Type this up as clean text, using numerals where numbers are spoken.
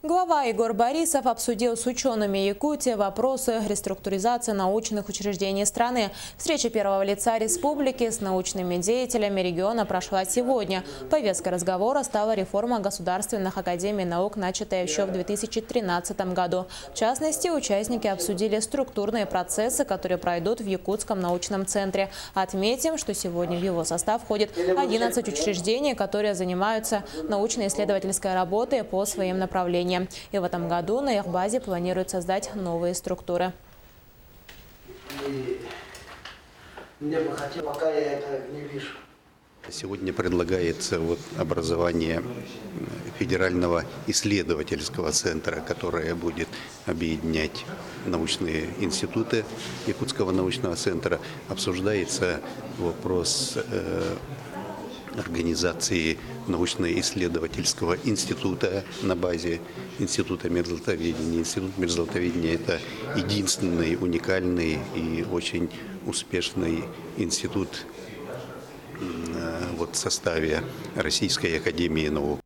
Глава Егор Борисов обсудил с учеными Якутии вопросы реструктуризации научных учреждений страны. Встреча первого лица республики с научными деятелями региона прошла сегодня. Повесткой разговора стала реформа государственных академий наук, начатая еще в 2013 году. В частности, участники обсудили структурные процессы, которые пройдут в Якутском научном центре. Отметим, что сегодня в его состав входит 11 учреждений, которые занимаются научно-исследовательской работой по своим направлениям. И в этом году на их базе планируют создать новые структуры. Мне бы хотелось, пока я это не вижу. Сегодня предлагается образование федерального исследовательского центра, которое будет объединять научные институты Якутского научного центра. Обсуждается вопрос организации научно-исследовательского института на базе Института мерзлотоведения. Институт мерзлотоведения – это единственный, уникальный и очень успешный институт в составе Российской академии наук.